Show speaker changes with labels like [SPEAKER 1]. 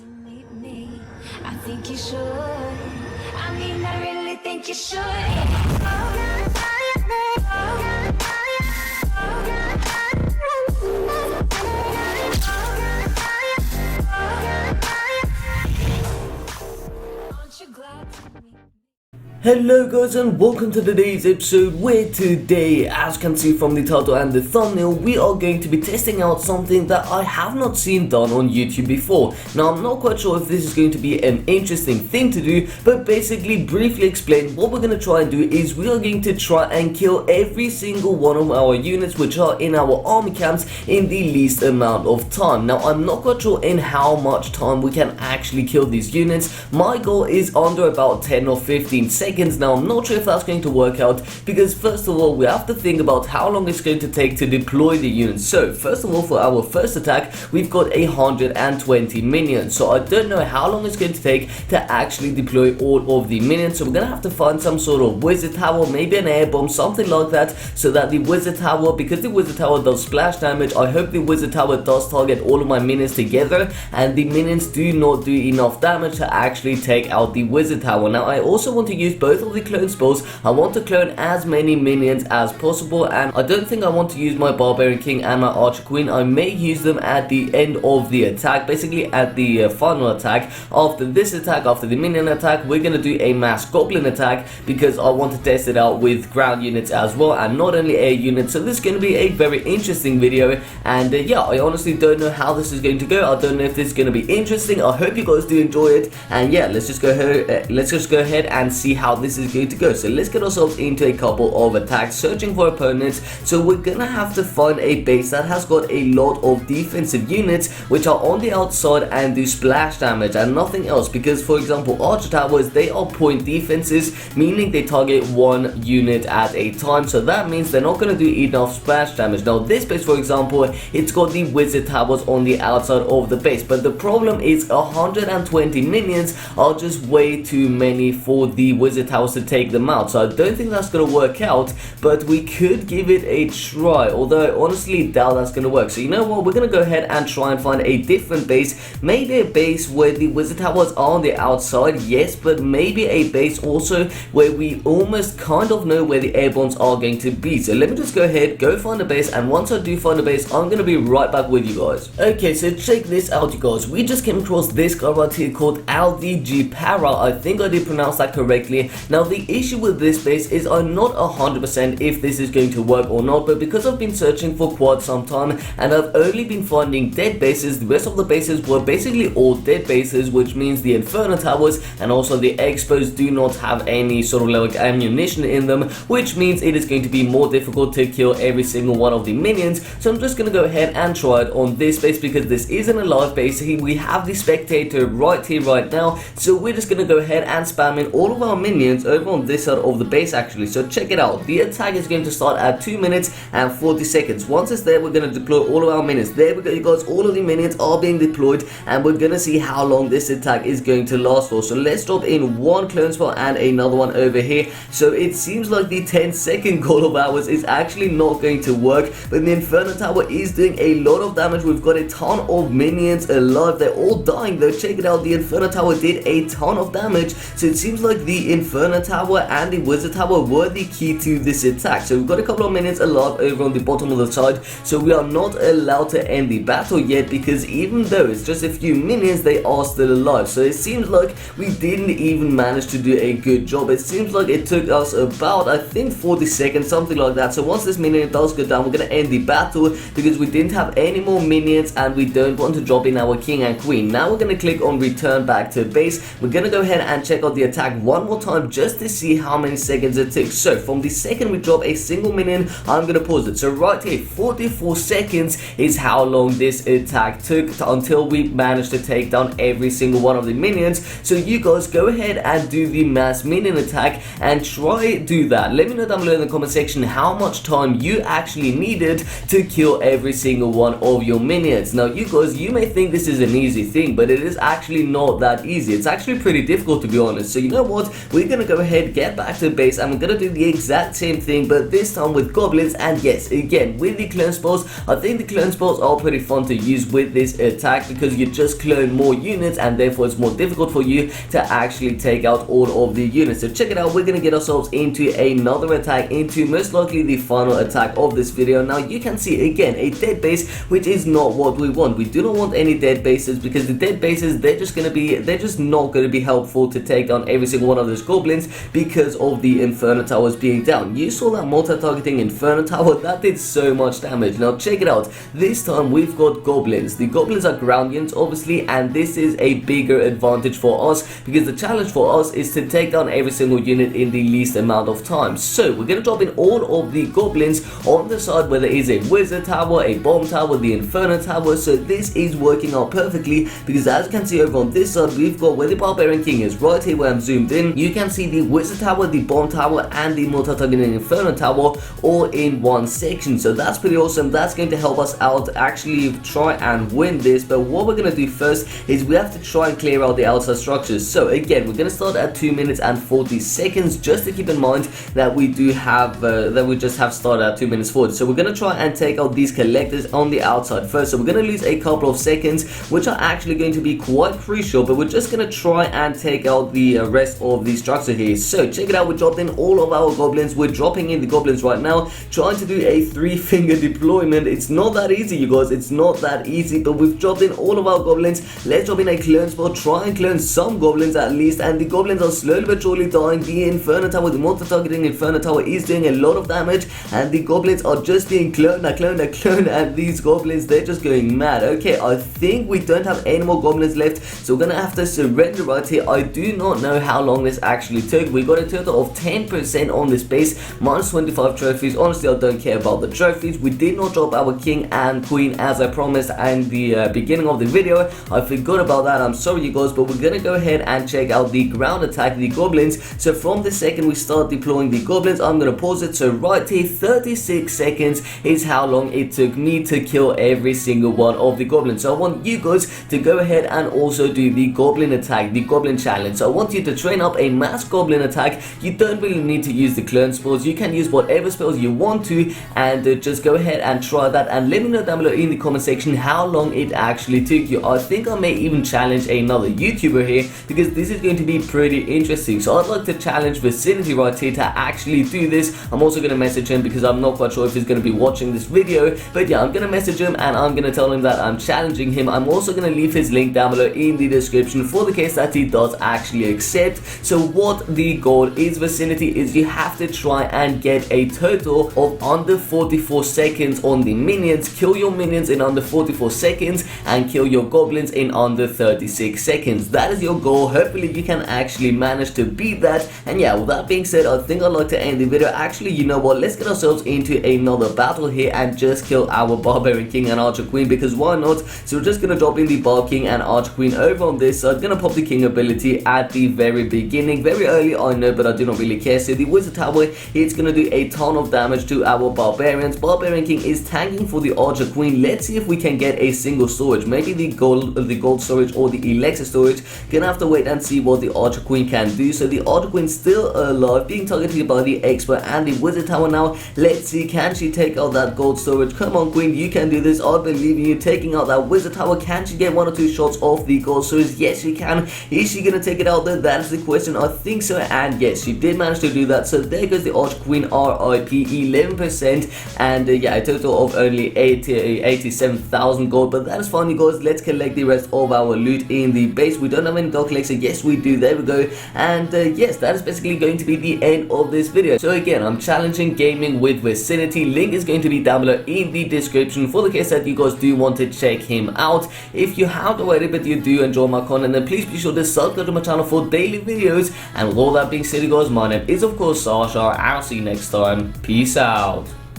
[SPEAKER 1] to meet me. I think you should. I mean, I really think you should. Aren't you glad to meet me?
[SPEAKER 2] Hello guys and welcome to today's episode where today, as you can see from the title and the thumbnail, we are going to be testing out something that I have not seen done on YouTube before. Now I'm not quite sure if this is going to be an interesting thing to do, but basically briefly explain what we're going to try and do is we are going to try and kill every single one of our units which are in our army camps in the least amount of time. Now I'm not quite sure in how much time we can actually kill these units. My goal is under about 10 or 15 seconds. Now I'm not sure if that's going to work out because first of all we have to think about how long it's going to take to deploy the units. So first of all, for our first attack we've got 120 minions, so I don't know how long it's going to take to actually deploy all of the minions. So we're gonna have to find some sort of wizard tower, maybe an air bomb, something like that, so that the wizard tower, because the wizard tower does splash damage, I hope the wizard tower does target all of my minions together and the minions do not do enough damage to actually take out the wizard tower. Now I also want to use both of the clone spells. I want to clone as many minions as possible, and I don't think I want to use my barbarian king and my archer queen. I may use them at the end of the attack, basically at the final attack. After this attack, after the minion attack, we're going to do a mass goblin attack because I want to test it out with ground units as well and not only air units. So this is going to be a very interesting video, and yeah, I honestly don't know how this is going to go. I don't know if this is going to be interesting. I hope you guys do enjoy it, and yeah, let's just go ahead and see how this is going to go. So let's get ourselves into a couple of attacks, searching for opponents. So we're gonna have to find a base that has got a lot of defensive units which are on the outside and do splash damage and nothing else, because for example archer towers, they are point defenses, meaning they target one unit at a time, so that means they're not going to do enough splash damage. Now this base, for example, it's got the wizard towers on the outside of the base, but the problem is 120 minions are just way too many for the wizard towers to take them out, so I don't think that's going to work out, but we could give it a try, although I honestly doubt that's going to work. So you know what, we're going to go ahead and try and find a different base, maybe a base where the wizard towers are on the outside, yes, but maybe a base also where we almost kind of know where the air bombs are going to be. So let me just go ahead, go find a base, and once I do find a base, I'm going to be right back with you guys. Okay, so check this out you guys, we just came across this guy right here called LDG Para. I think I did pronounce that correctly. Now the issue with this base is I'm not 100% if this is going to work or not, but because I've been searching for quite some time and I've only been finding dead bases, the rest of the bases were basically all dead bases, which means the inferno towers and also the expos do not have any sort of like ammunition in them, which means it is going to be more difficult to kill every single one of the minions. So I'm just going to go ahead and try it on this base because this isn't a live base. We have the spectator right here right now, so we're just going to go ahead and spam in all of our minions over on this side of the base actually. So check it out, the attack is going to start at 2 minutes and 40 seconds. Once it's there, we're going to deploy all of our minions. There we go you guys, all of the minions are being deployed and we're going to see how long this attack is going to last for. So let's drop in one clone spell and another one over here. So it seems like the 10-second goal of ours is actually not going to work, but the inferno tower is doing a lot of damage. We've got a ton of minions alive, they're all dying though. Check it out, the inferno tower did a ton of damage, so it seems like the inferno tower and the wizard tower were the key to this attack. So we've got a couple of minions alive over on the bottom of the side, so we are not allowed to end the battle yet because even though it's just a few minions, they are still alive. So it seems like we didn't even manage to do a good job. It seems like it took us about, I think, 40 seconds, something like that. So once this minion does go down, we're going to end the battle because we didn't have any more minions and we don't want to drop in our king and queen. Now we're going to click on return back to base. We're going to go ahead and check out the attack one more time just to see how many seconds it took. So from the second we drop a single minion, I'm going to pause it. So right here, 44 seconds is how long this attack took until we managed to take down every single one of the minions. So you guys go ahead and do the mass minion attack and try do that. Let me know down below in the comment section how much time you actually needed to kill every single one of your minions. Now you guys, you may think this is an easy thing, but it is actually not that easy. It's actually pretty difficult to be honest. So you know what, we're we're gonna go ahead, get back to the base, and we're gonna do the exact same thing, but this time with goblins. And yes, again with the clone spells, I think the clone spells are pretty fun to use with this attack because you just clone more units and therefore it's more difficult for you to actually take out all of the units. So check it out, we're gonna get ourselves into another attack, into most likely the final attack of this video. Now you can see again a dead base, which is not what we want. We do not want any dead bases because the dead bases, they're just not gonna be helpful to take down every single one of those goblins because of the Inferno Towers being down. You saw that multi-targeting Inferno Tower, that did so much damage. Now check it out, this time we've got goblins. The goblins are ground units obviously, and this is a bigger advantage for us because the challenge for us is to take down every single unit in the least amount of time. So we're gonna drop in all of the goblins on the side where there is a wizard tower, a bomb tower, the Inferno Tower. So this is working out perfectly because as you can see over on this side, we've got where the Barbarian King is right here where I'm zoomed in. You can see the wizard tower, the bomb tower, and the multi-targeting Inferno Tower all in one section. So that's pretty awesome. That's going to help us out to actually try and win this. But what we're gonna do first is we have to try and clear out the outside structures. So again, we're gonna start at 2 minutes and 40 seconds, just to keep in mind that we do have that we just have started at 2 minutes forward. So we're gonna try and take out these collectors on the outside first. So we're gonna lose a couple of seconds, which are actually going to be quite crucial, but we're just gonna try and take out the rest of the structure here. So check it out, we dropped in all of our goblins. We're dropping in the goblins right now, trying to do a 3-finger deployment. It's not that easy, you guys, it's not that easy, but we've dropped in all of our goblins. Let's drop in a clone spell, try and clone some goblins at least, and the goblins are slowly but surely dying. The Inferno Tower, the multi-targeting Inferno Tower is doing a lot of damage, and the goblins are just being cloned, and these goblins, they're just going mad. Okay, I think we don't have any more goblins left, so we're gonna have to surrender right here. I do not know how long this actually took. We got a total of 10% on this base, minus 25 trophies. Honestly, I don't care about the trophies. We did not drop our king and queen as I promised in the beginning of the video. I forgot about that, I'm sorry you guys, but we're gonna go ahead and check out the ground attack, the goblins. So from the second we start deploying the goblins, I'm gonna pause it. So right here, 36 seconds is how long it took me to kill every single one of the goblins. So I want you guys to go ahead and also do the goblin attack, the goblin challenge. So I want you to train up a mass goblin attack. You don't really need to use the clone spells, you can use whatever spells you want to, and just go ahead and try that, and let me know down below in the comment section how long it actually took you. I think I may even challenge another YouTuber here because this is going to be pretty interesting. So I'd like to challenge Vicinity right here to actually do this. I'm also going to message him because I'm not quite sure if he's going to be watching this video, but yeah, I'm going to message him and I'm going to tell him that I'm challenging him. I'm also going to leave his link down below in the description for the case that he does actually accept. So what the goal is, Vicinity, is you have to try and get a total of under 44 seconds on the minions. Kill your minions in under 44 seconds and kill your goblins in under 36 seconds. That is your goal. Hopefully you can actually manage to beat that. And yeah, with that being said, I think I'd like to end the video. Actually, you know what, let's get ourselves into another battle here and just kill our Barbarian King and Archer Queen, because why not? So we're just gonna drop in the Barb King and Archer Queen over on this side. Gonna pop the King ability at the very beginning, very early, I know, but I do not really care. So the Wizard Tower, it's gonna do a ton of damage to our Barbarians. Barbarian King is tanking for the Archer Queen. Let's see if we can get a single storage, maybe the gold storage or the elixir storage. Gonna have to wait and see what the Archer Queen can do. So the Archer Queen still alive, being targeted by the Expert and the Wizard Tower now. Let's see, can she take out that gold storage? Come on, Queen, you can do this. I believe in you. Taking out that Wizard Tower, can she get 1 or 2 shots off the gold storage? Yes, she can. Is she gonna take it out though? That is the question. I think so, and yes, she did manage to do that. So there goes the Archer Queen RIP, 11%, and yeah, a total of only 87,000 gold, but that is fine, you guys. Let's collect the rest of our loot in the base. We don't have any Dark Elixir. Yes, we do. There we go. And yes, that is basically going to be the end of this video. So again, I'm challenging gaming with Vicinity. Link is going to be down below in the description for the case that you guys do want to check him out. If you haven't already but you do enjoy my content, then please be sure to subscribe to my channel for daily videos. And with all that being said, you guys, my name is of course Asascha, and I'll see you next time. Peace out.